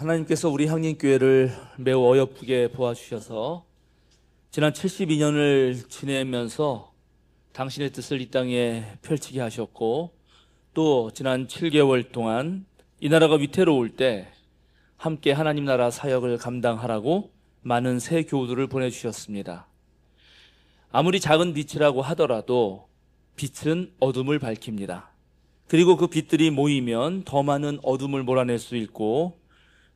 하나님께서 우리 향림교회를 매우 어여쁘게 보아주셔서 지난 72년을 지내면서 당신의 뜻을 이 땅에 펼치게 하셨고, 또 지난 7개월 동안 이 나라가 위태로울 때 함께 하나님 나라 사역을 감당하라고 많은 새 교우들을 보내주셨습니다. 아무리 작은 빛이라고 하더라도 빛은 어둠을 밝힙니다. 그리고 그 빛들이 모이면 더 많은 어둠을 몰아낼 수 있고,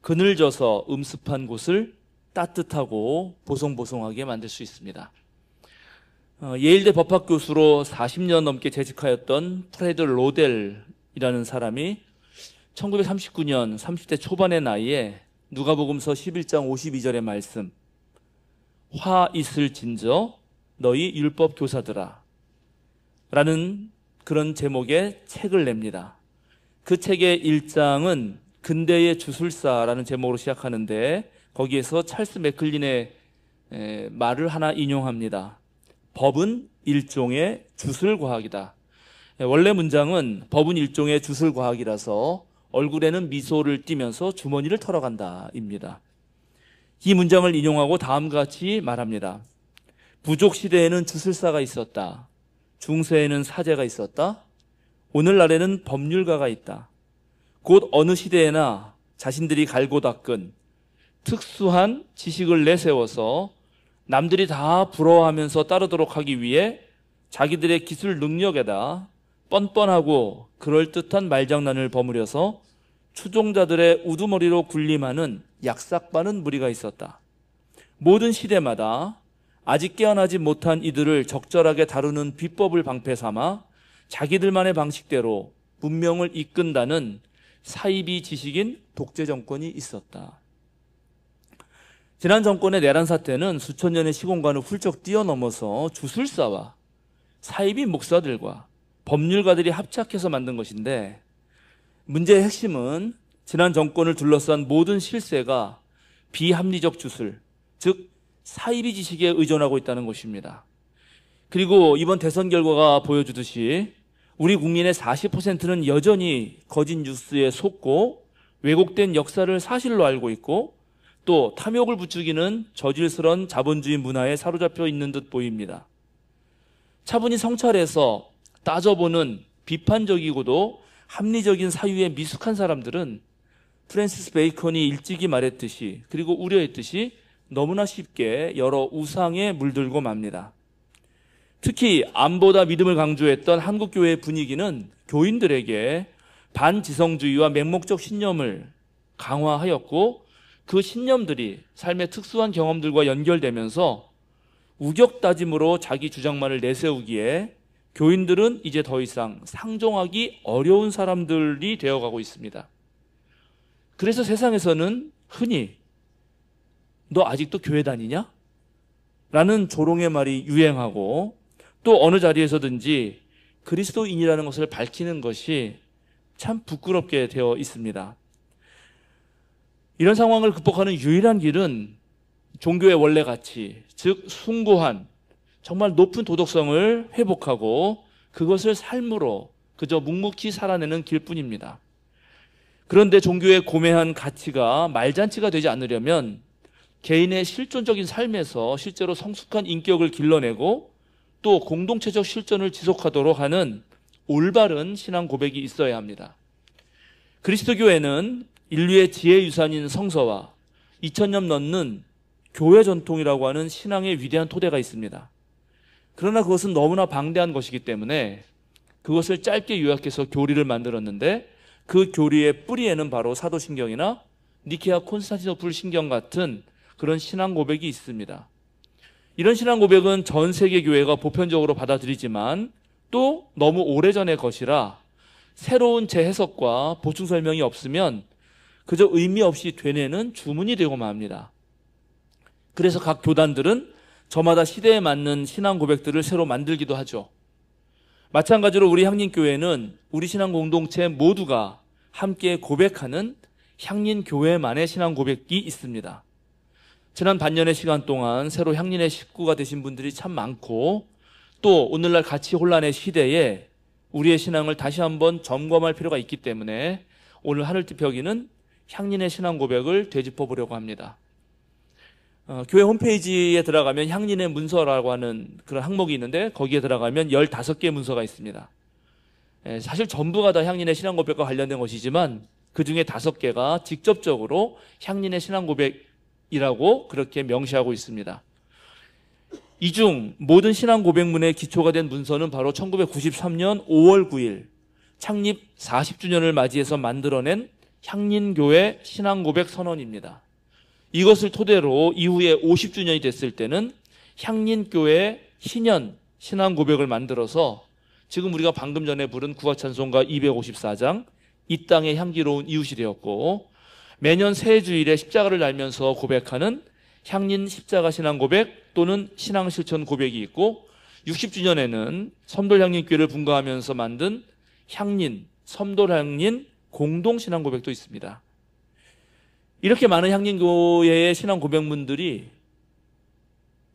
그늘져서 음습한 곳을 따뜻하고 보송보송하게 만들 수 있습니다. 예일대 법학교수로 40년 넘게 재직하였던 프레드 로델이라는 사람이 1939년 30대 초반의 나이에 누가복음서 11장 52절의 말씀, 화 있을 진저 너희 율법 교사들아 라는 그런 제목의 책을 냅니다. 그 책의 1장은 근대의 주술사라는 제목으로 시작하는데, 거기에서 찰스 맥클린의 말을 하나 인용합니다. 법은 일종의 주술과학이다. 원래 문장은 법은 일종의 주술과학이라서 얼굴에는 미소를 띠면서 주머니를 털어간다 입니다. 이 문장을 인용하고 다음과 같이 말합니다. 부족 시대에는 주술사가 있었다. 중세에는 사제가 있었다. 오늘날에는 법률가가 있다. 곧 어느 시대에나 자신들이 갈고 닦은 특수한 지식을 내세워서 남들이 다 부러워하면서 따르도록 하기 위해 자기들의 기술 능력에다 뻔뻔하고 그럴듯한 말장난을 버무려서 추종자들의 우두머리로 군림하는 약삭빠는 무리가 있었다. 모든 시대마다 아직 깨어나지 못한 이들을 적절하게 다루는 비법을 방패 삼아 자기들만의 방식대로 문명을 이끈다는 사이비 지식인 독재 정권이 있었다. 지난 정권의 내란 사태는 수천 년의 시공간을 훌쩍 뛰어넘어서 주술사와 사이비 목사들과 법률가들이 합작해서 만든 것인데, 문제의 핵심은 지난 정권을 둘러싼 모든 실세가 비합리적 주술, 즉 사이비 지식에 의존하고 있다는 것입니다. 그리고 이번 대선 결과가 보여주듯이 우리 국민의 40%는 여전히 거짓 뉴스에 속고 왜곡된 역사를 사실로 알고 있고, 또 탐욕을 부추기는 저질스러운 자본주의 문화에 사로잡혀 있는 듯 보입니다. 차분히 성찰해서 따져보는 비판적이고도 합리적인 사유에 미숙한 사람들은 프랜시스 베이컨이 일찍이 말했듯이, 그리고 우려했듯이 너무나 쉽게 여러 우상에 물들고 맙니다. 특히 암보다 믿음을 강조했던 한국교회의 분위기는 교인들에게 반지성주의와 맹목적 신념을 강화하였고, 그 신념들이 삶의 특수한 경험들과 연결되면서 우격다짐으로 자기 주장만을 내세우기에 교인들은 이제 더 이상 상종하기 어려운 사람들이 되어가고 있습니다. 그래서 세상에서는 흔히 너 아직도 교회 다니냐? 라는 조롱의 말이 유행하고, 또 어느 자리에서든지 그리스도인이라는 것을 밝히는 것이 참 부끄럽게 되어 있습니다. 이런 상황을 극복하는 유일한 길은 종교의 원래 가치, 즉 숭고한 정말 높은 도덕성을 회복하고 그것을 삶으로 그저 묵묵히 살아내는 길뿐입니다. 그런데 종교의 고매한 가치가 말잔치가 되지 않으려면 개인의 실존적인 삶에서 실제로 성숙한 인격을 길러내고 또 공동체적 실존을 지속하도록 하는 올바른 신앙 고백이 있어야 합니다. 그리스도교회는 인류의 지혜 유산인 성서와 2000년 넘는 교회 전통이라고 하는 신앙의 위대한 토대가 있습니다. 그러나 그것은 너무나 방대한 것이기 때문에 그것을 짧게 요약해서 교리를 만들었는데, 그 교리의 뿌리에는 바로 사도신경이나 니케아 콘스탄티노플 신경 같은 그런 신앙 고백이 있습니다. 이런 신앙 고백은 전 세계 교회가 보편적으로 받아들이지만 또 너무 오래전의 것이라 새로운 재해석과 보충 설명이 없으면 그저 의미 없이 되뇌는 주문이 되고 맙니다. 그래서 각 교단들은 저마다 시대에 맞는 신앙 고백들을 새로 만들기도 하죠. 마찬가지로 우리 향림교회는 우리 신앙 공동체 모두가 함께 고백하는 향림교회만의 신앙 고백이 있습니다. 지난 반년의 시간 동안 새로 향린의 식구가 되신 분들이 참 많고, 또 오늘날 가치 혼란의 시대에 우리의 신앙을 다시 한번 점검할 필요가 있기 때문에 오늘 하늘빛 펴기는 향린의 신앙 고백을 되짚어 보려고 합니다. 교회 홈페이지에 들어가면 향린의 문서라고 하는 그런 항목이 있는데 거기에 들어가면 15개의 문서가 있습니다. 사실 전부가 다 향린의 신앙 고백과 관련된 것이지만 그 중에 5개가 직접적으로 향린의 신앙 고백이라고 그렇게 명시하고 있습니다. 이 중 모든 신앙 고백문의 기초가 된 문서는 바로 1993년 5월 9일 창립 40주년을 맞이해서 만들어낸 향린교회 신앙 고백 선언입니다. 이것을 토대로 이후에 50주년이 됐을 때는 향린교회 신년 신앙 고백을 만들어서 지금 우리가 방금 전에 부른 국악찬송가 254장 이 땅의 향기로운 이웃이 되었고, 매년 새 주일에 십자가를 달면서 고백하는 향린 십자가 신앙 고백 또는 신앙 실천 고백이 있고, 60주년에는 섬돌향린교회를 분가하면서 만든 향린, 섬돌향린 공동 신앙 고백도 있습니다. 이렇게 많은 향린교회의 신앙 고백문들이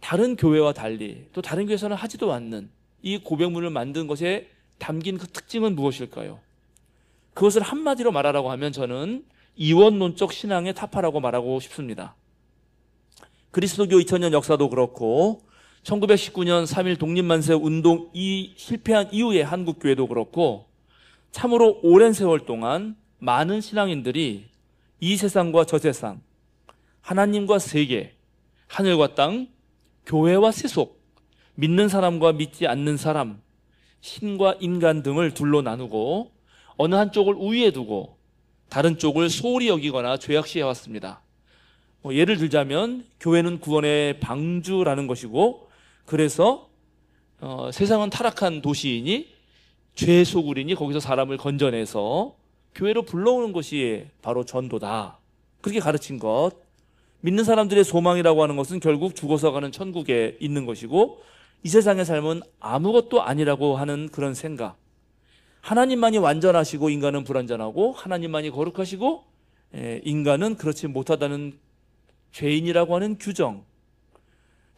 다른 교회와 달리 또 다른 교회에서는 하지도 않는 이 고백문을 만든 것에 담긴 그 특징은 무엇일까요? 그것을 한마디로 말하라고 하면 저는 이원론적 신앙의 타파라고 말하고 싶습니다. 그리스도교 2000년 역사도 그렇고 1919년 3.1 독립만세 운동이 실패한 이후의 한국교회도 그렇고 참으로 오랜 세월 동안 많은 신앙인들이 이 세상과 저 세상, 하나님과 세계, 하늘과 땅, 교회와 세속, 믿는 사람과 믿지 않는 사람, 신과 인간 등을 둘로 나누고 어느 한쪽을 우위에 두고 다른 쪽을 소홀히 여기거나 죄악시해왔습니다. 예를 들자면 교회는 구원의 방주라는 것이고, 그래서 세상은 타락한 도시이니 죄 소굴이니 거기서 사람을 건져내서 교회로 불러오는 것이 바로 전도다. 그렇게 가르친 것. 믿는 사람들의 소망이라고 하는 것은 결국 죽어서 가는 천국에 있는 것이고 이 세상의 삶은 아무것도 아니라고 하는 그런 생각. 하나님만이 완전하시고 인간은 불완전하고 하나님만이 거룩하시고 인간은 그렇지 못하다는 죄인이라고 하는 규정.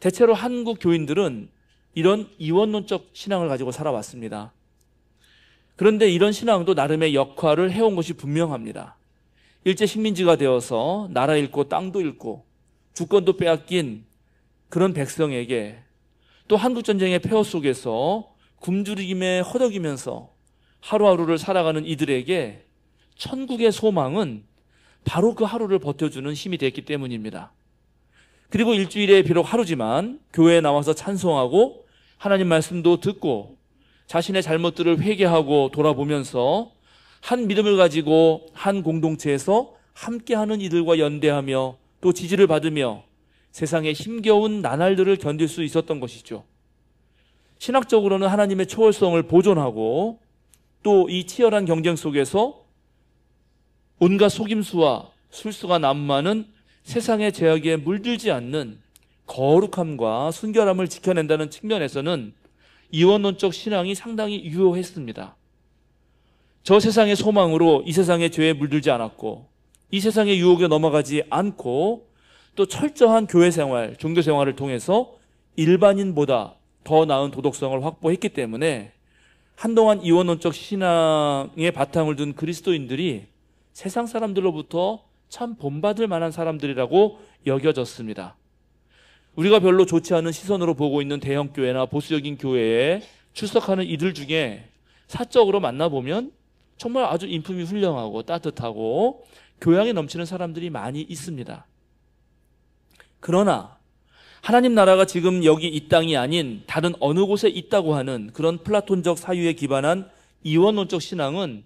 대체로 한국 교인들은 이런 이원론적 신앙을 가지고 살아왔습니다. 그런데 이런 신앙도 나름의 역할을 해온 것이 분명합니다. 일제 식민지가 되어서 나라 잃고 땅도 잃고 주권도 빼앗긴 그런 백성에게 또 한국전쟁의 폐허 속에서 굶주림에 허덕이면서 하루하루를 살아가는 이들에게 천국의 소망은 바로 그 하루를 버텨주는 힘이 됐기 때문입니다. 그리고 일주일에 비록 하루지만 교회에 나와서 찬송하고 하나님 말씀도 듣고 자신의 잘못들을 회개하고 돌아보면서 한 믿음을 가지고 한 공동체에서 함께하는 이들과 연대하며 또 지지를 받으며 세상의 힘겨운 나날들을 견딜 수 있었던 것이죠. 신학적으로는 하나님의 초월성을 보존하고 또 이 치열한 경쟁 속에서 온갖 속임수와 술수가 난무하는 세상의 제약에 물들지 않는 거룩함과 순결함을 지켜낸다는 측면에서는 이원론적 신앙이 상당히 유효했습니다. 저 세상의 소망으로 이 세상의 죄에 물들지 않았고 이 세상의 유혹에 넘어가지 않고 또 철저한 교회 생활, 종교 생활을 통해서 일반인보다 더 나은 도덕성을 확보했기 때문에 한동안 이원론적 신앙의 바탕을 둔 그리스도인들이 세상 사람들로부터 참 본받을 만한 사람들이라고 여겨졌습니다. 우리가 별로 좋지 않은 시선으로 보고 있는 대형교회나 보수적인 교회에 출석하는 이들 중에 사적으로 만나보면 정말 아주 인품이 훌륭하고 따뜻하고 교양이 넘치는 사람들이 많이 있습니다. 그러나 하나님 나라가 지금 여기 이 땅이 아닌 다른 어느 곳에 있다고 하는 그런 플라톤적 사유에 기반한 이원론적 신앙은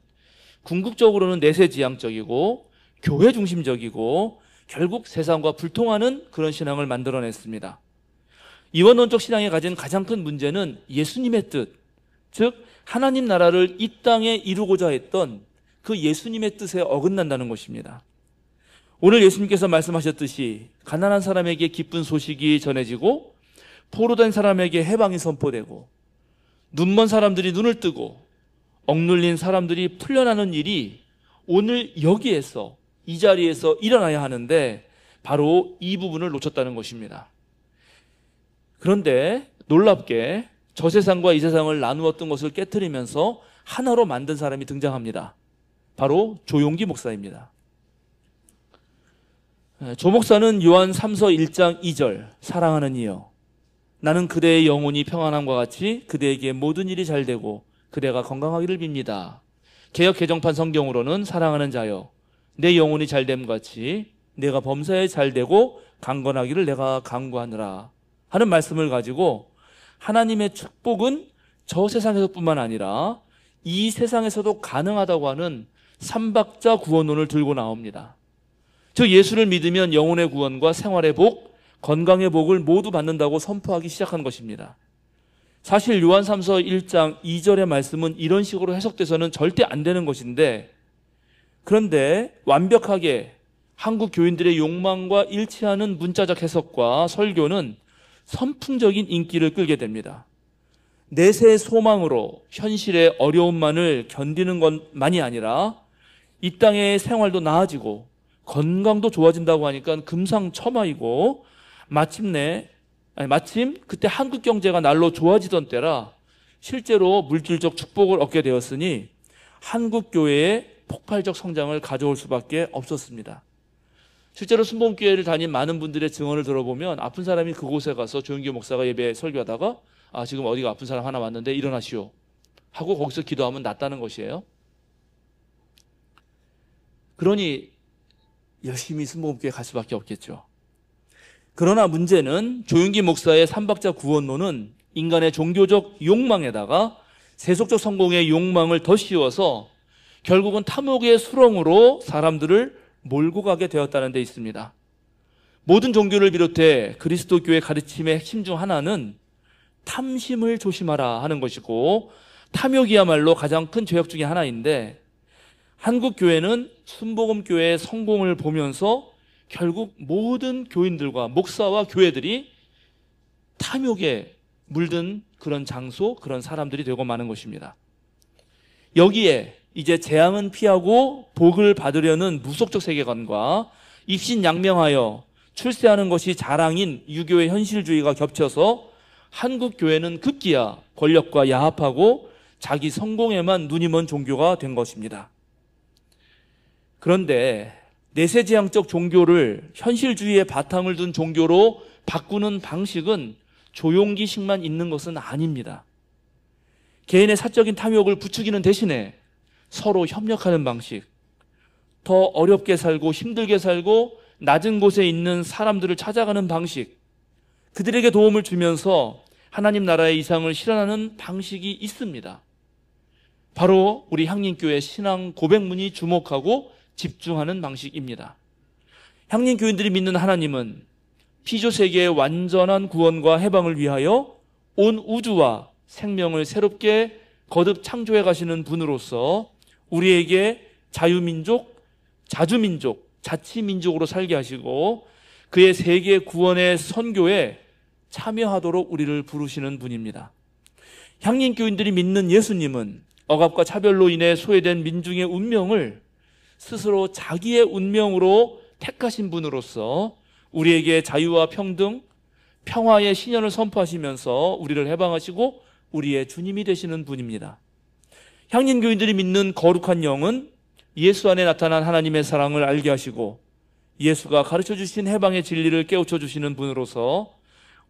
궁극적으로는 내세지향적이고 교회 중심적이고 결국 세상과 불통하는 그런 신앙을 만들어냈습니다. 이원론적 신앙이 가진 가장 큰 문제는 예수님의 뜻, 즉 하나님 나라를 이 땅에 이루고자 했던 그 예수님의 뜻에 어긋난다는 것입니다. 오늘 예수님께서 말씀하셨듯이 가난한 사람에게 기쁜 소식이 전해지고 포로된 사람에게 해방이 선포되고 눈먼 사람들이 눈을 뜨고 억눌린 사람들이 풀려나는 일이 오늘 여기에서 이 자리에서 일어나야 하는데 바로 이 부분을 놓쳤다는 것입니다. 그런데 놀랍게 저 세상과 이 세상을 나누었던 것을 깨트리면서 하나로 만든 사람이 등장합니다. 바로 조용기 목사입니다. 조 목사는 요한 3서 1장 2절, 사랑하는 이여, 나는 그대의 영혼이 평안함과 같이 그대에게 모든 일이 잘 되고 그대가 건강하기를 빕니다. 개역 개정판 성경으로는 사랑하는 자여, 내 영혼이 잘됨 같이 내가 범사에 잘 되고 강건하기를 내가 간구하느라 하는 말씀을 가지고 하나님의 축복은 저 세상에서뿐만 아니라 이 세상에서도 가능하다고 하는 삼박자 구원론을 들고 나옵니다. 즉 예수를 믿으면 영혼의 구원과 생활의 복, 건강의 복을 모두 받는다고 선포하기 시작한 것입니다. 사실 요한 3서 1장 2절의 말씀은 이런 식으로 해석돼서는 절대 안 되는 것인데, 그런데 완벽하게 한국 교인들의 욕망과 일치하는 문자적 해석과 설교는 선풍적인 인기를 끌게 됩니다. 내세의 소망으로 현실의 어려움만을 견디는 것만이 아니라 이 땅의 생활도 나아지고 건강도 좋아진다고 하니까 금상첨화이고, 마침 그때 한국 경제가 날로 좋아지던 때라 실제로 물질적 축복을 얻게 되었으니 한국 교회의 폭발적 성장을 가져올 수밖에 없었습니다. 실제로 순복음교회를 다닌 많은 분들의 증언을 들어보면 아픈 사람이 그곳에 가서 조영규 목사가 예배 설교하다가 지금 어디가 아픈 사람 하나 왔는데 일어나시오 하고 거기서 기도하면 낫다는 것이에요. 그러니 열심히 순복음교회 갈 수밖에 없겠죠. 그러나 문제는 조윤기 목사의 삼박자 구원론은 인간의 종교적 욕망에다가 세속적 성공의 욕망을 더 씌워서 결국은 탐욕의 수렁으로 사람들을 몰고 가게 되었다는 데 있습니다. 모든 종교를 비롯해 그리스도교의 가르침의 핵심 중 하나는 탐심을 조심하라 하는 것이고, 탐욕이야말로 가장 큰 죄악 중에 하나인데, 한국 교회는 순복음교회의 성공을 보면서 결국 모든 교인들과 목사와 교회들이 탐욕에 물든 그런 장소, 그런 사람들이 되고 마는 것입니다. 여기에 이제 재앙은 피하고 복을 받으려는 무속적 세계관과 입신양명하여 출세하는 것이 자랑인 유교의 현실주의가 겹쳐서 한국 교회는 급기야 권력과 야합하고 자기 성공에만 눈이 먼 종교가 된 것입니다. 그런데 내세지향적 종교를 현실주의의 바탕을 둔 종교로 바꾸는 방식은 조용기식만 있는 것은 아닙니다. 개인의 사적인 탐욕을 부추기는 대신에 서로 협력하는 방식, 더 어렵게 살고 힘들게 살고 낮은 곳에 있는 사람들을 찾아가는 방식, 그들에게 도움을 주면서 하나님 나라의 이상을 실현하는 방식이 있습니다. 바로 우리 향림교회 신앙 고백문이 주목하고 집중하는 방식입니다. 향림교인들이 믿는 하나님은 피조세계의 완전한 구원과 해방을 위하여 온 우주와 생명을 새롭게 거듭 창조해 가시는 분으로서 우리에게 자유민족, 자주민족, 자치민족으로 살게 하시고 그의 세계 구원의 선교에 참여하도록 우리를 부르시는 분입니다. 향림교인들이 믿는 예수님은 억압과 차별로 인해 소외된 민중의 운명을 스스로 자기의 운명으로 택하신 분으로서 우리에게 자유와 평등, 평화의 신현을 선포하시면서 우리를 해방하시고 우리의 주님이 되시는 분입니다. 향림교인들이 믿는 거룩한 영은 예수 안에 나타난 하나님의 사랑을 알게 하시고 예수가 가르쳐 주신 해방의 진리를 깨우쳐 주시는 분으로서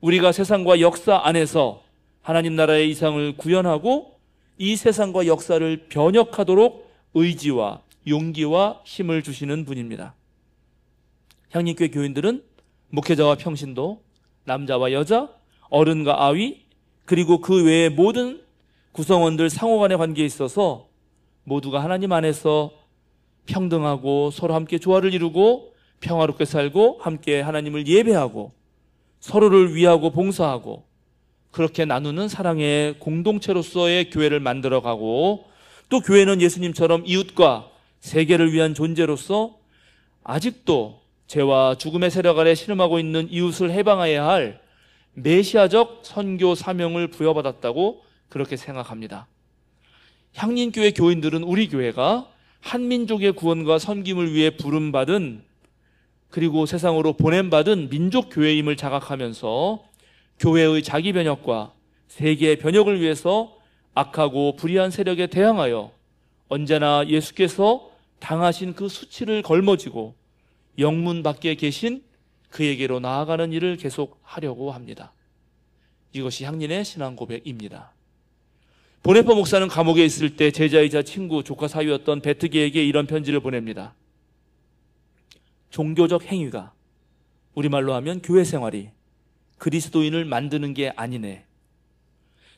우리가 세상과 역사 안에서 하나님 나라의 이상을 구현하고 이 세상과 역사를 변혁하도록 의지와 용기와 힘을 주시는 분입니다. 향림교회 교인들은 목회자와 평신도, 남자와 여자, 어른과 아위, 그리고 그 외의 모든 구성원들 상호간의 관계에 있어서 모두가 하나님 안에서 평등하고 서로 함께 조화를 이루고 평화롭게 살고 함께 하나님을 예배하고 서로를 위하고 봉사하고 그렇게 나누는 사랑의 공동체로서의 교회를 만들어가고, 또 교회는 예수님처럼 이웃과 세계를 위한 존재로서 아직도 죄와 죽음의 세력 아래 신음하고 있는 이웃을 해방해야 할 메시아적 선교 사명을 부여받았다고 그렇게 생각합니다. 향림교회 교인들은 우리 교회가 한민족의 구원과 섬김을 위해 부름받은, 그리고 세상으로 보냄받은 민족교회임을 자각하면서 교회의 자기 변혁과 세계의 변혁을 위해서 악하고 불의한 세력에 대항하여 언제나 예수께서 당하신 그 수치를 걸머지고 영문 밖에 계신 그에게로 나아가는 일을 계속 하려고 합니다. 이것이 향린의 신앙 고백입니다. 보네퍼 목사는 감옥에 있을 때 제자이자 친구, 조카 사위였던 베트게에게 이런 편지를 보냅니다. 종교적 행위가, 우리말로 하면 교회 생활이 그리스도인을 만드는 게 아니네.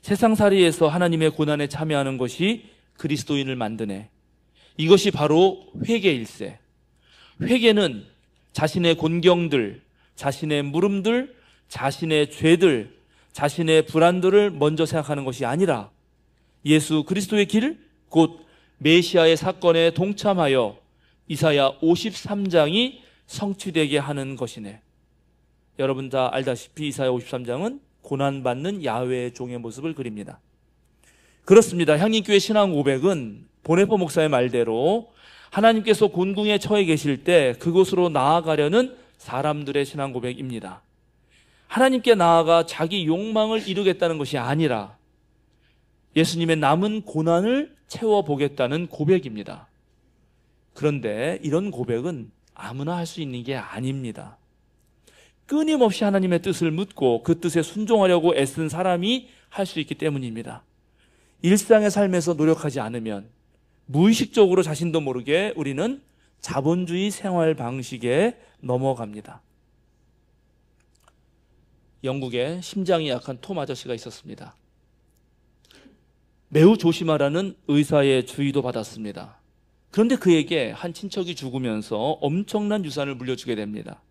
세상살이에서 하나님의 고난에 참여하는 것이 그리스도인을 만드네. 이것이 바로 회개일세. 회개는 자신의 곤경들, 자신의 물음들, 자신의 죄들, 자신의 불안들을 먼저 생각하는 것이 아니라 예수 그리스도의 길, 곧 메시아의 사건에 동참하여 이사야 53장이 성취되게 하는 것이네. 여러분 다 알다시피 이사야 53장은 고난받는 야훼의 종의 모습을 그립니다. 그렇습니다. 향림교회 신앙 고백은 보네퍼 목사의 말대로 하나님께서 곤궁에 처해 계실 때 그곳으로 나아가려는 사람들의 신앙 고백입니다. 하나님께 나아가 자기 욕망을 이루겠다는 것이 아니라 예수님의 남은 고난을 채워보겠다는 고백입니다. 그런데 이런 고백은 아무나 할 수 있는 게 아닙니다. 끊임없이 하나님의 뜻을 묻고 그 뜻에 순종하려고 애쓴 사람이 할 수 있기 때문입니다. 일상의 삶에서 노력하지 않으면 무의식적으로 자신도 모르게 우리는 자본주의 생활 방식에 넘어갑니다. 영국에 심장이 약한 톰 아저씨가 있었습니다. 매우 조심하라는 의사의 주의도 받았습니다. 그런데 그에게 한 친척이 죽으면서 엄청난 유산을 물려주게 됩니다.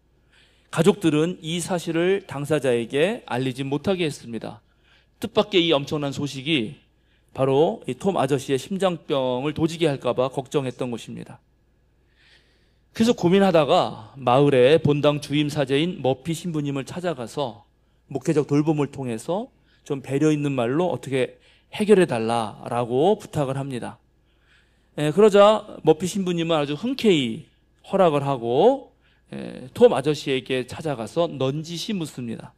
가족들은 이 사실을 당사자에게 알리지 못하게 했습니다. 뜻밖의 이 엄청난 소식이 바로 이 톰 아저씨의 심장병을 도지게 할까봐 걱정했던 것입니다. 그래서 고민하다가 마을의 본당 주임 사제인 머피 신부님을 찾아가서 목회적 돌봄을 통해서 좀 배려 있는 말로 어떻게 해결해 달라라고 부탁을 합니다. 그러자 머피 신부님은 아주 흔쾌히 허락을 하고 톰 아저씨에게 찾아가서 넌지시 묻습니다.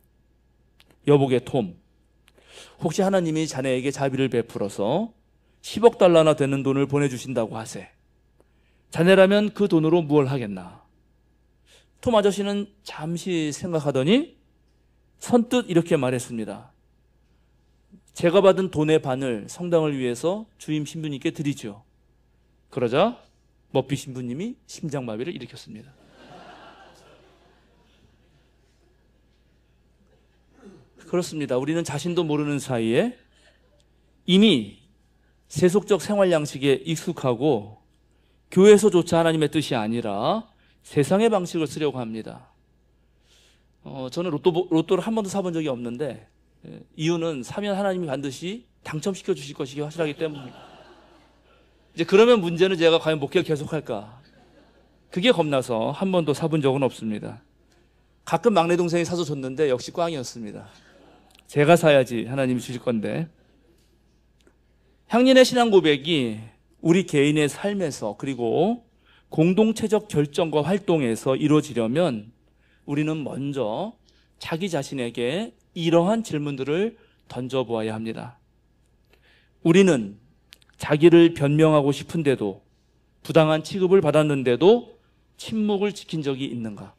여보게 톰, 혹시 하나님이 자네에게 자비를 베풀어서 10억 달러나 되는 돈을 보내주신다고 하세. 자네라면 그 돈으로 무엇을 하겠나? 톰 아저씨는 잠시 생각하더니 선뜻 이렇게 말했습니다. 제가 받은 돈의 반을 성당을 위해서 주임 신부님께 드리죠. 그러자 머피 신부님이 심장마비를 일으켰습니다. 그렇습니다. 우리는 자신도 모르는 사이에 이미 세속적 생활 양식에 익숙하고 교회에서조차 하나님의 뜻이 아니라 세상의 방식을 쓰려고 합니다. 저는 로또를 한 번도 사본 적이 없는데 이유는 사면 하나님이 반드시 당첨시켜 주실 것이 확실하기 때문입니다. 이제 그러면 문제는 제가 과연 목회를 계속할까? 그게 겁나서 한 번도 사본 적은 없습니다. 가끔 막내 동생이 사서 줬는데 역시 꽝이었습니다. 제가 사야지 하나님이 주실 건데. 향린의 신앙 고백이 우리 개인의 삶에서 그리고 공동체적 결정과 활동에서 이루어지려면 우리는 먼저 자기 자신에게 이러한 질문들을 던져보아야 합니다. 우리는 자기를 변명하고 싶은데도 부당한 취급을 받았는데도 침묵을 지킨 적이 있는가?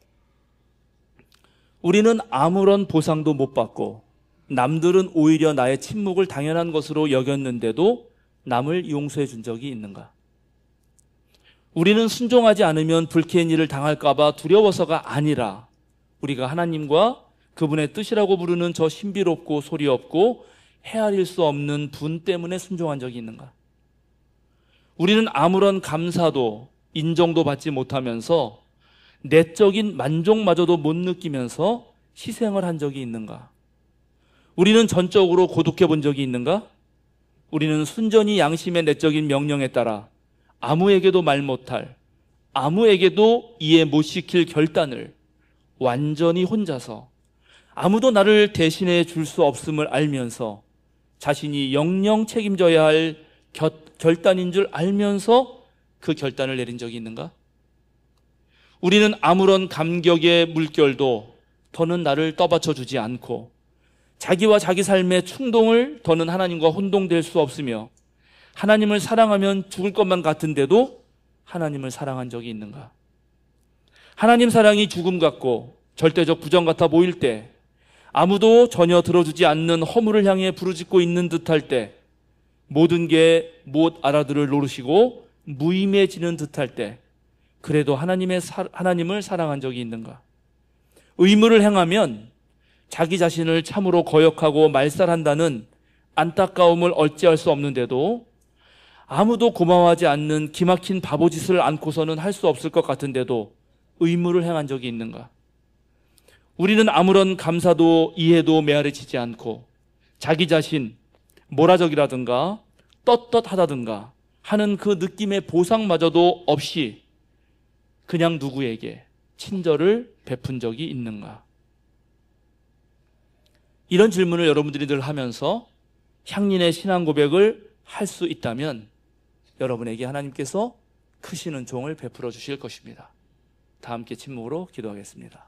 우리는 아무런 보상도 못 받고 남들은 오히려 나의 침묵을 당연한 것으로 여겼는데도 남을 용서해 준 적이 있는가? 우리는 순종하지 않으면 불쾌한 일을 당할까 봐 두려워서가 아니라 우리가 하나님과 그분의 뜻이라고 부르는 저 신비롭고 소리 없고 헤아릴 수 없는 분 때문에 순종한 적이 있는가? 우리는 아무런 감사도 인정도 받지 못하면서 내적인 만족마저도 못 느끼면서 희생을 한 적이 있는가? 우리는 전적으로 고독해 본 적이 있는가? 우리는 순전히 양심의 내적인 명령에 따라 아무에게도 말 못할, 아무에게도 이해 못 시킬 결단을 완전히 혼자서 아무도 나를 대신해 줄 수 없음을 알면서 자신이 영영 책임져야 할 결단인 줄 알면서 그 결단을 내린 적이 있는가? 우리는 아무런 감격의 물결도 더는 나를 떠받쳐 주지 않고 자기와 자기 삶의 충동을 더는 하나님과 혼동될 수 없으며 하나님을 사랑하면 죽을 것만 같은데도 하나님을 사랑한 적이 있는가? 하나님 사랑이 죽음 같고 절대적 부정 같아 보일 때, 아무도 전혀 들어주지 않는 허물을 향해 부르짖고 있는 듯할 때, 모든 게 못 알아들을 노릇이고 무의미해지는 듯할 때, 그래도 하나님을 사랑한 적이 있는가? 의무를 행하면 자기 자신을 참으로 거역하고 말살한다는 안타까움을 어찌할 수 없는데도, 아무도 고마워하지 않는 기막힌 바보짓을 않고서는 할 수 없을 것 같은데도 의무를 행한 적이 있는가? 우리는 아무런 감사도 이해도 메아리치지 않고 자기 자신 모라적이라든가 떳떳하다든가 하는 그 느낌의 보상마저도 없이 그냥 누구에게 친절을 베푼 적이 있는가? 이런 질문을 여러분들이 늘 하면서 향린의 신앙 고백을 할 수 있다면 여러분에게 하나님께서 크시는 종을 베풀어 주실 것입니다. 다 함께 침묵으로 기도하겠습니다.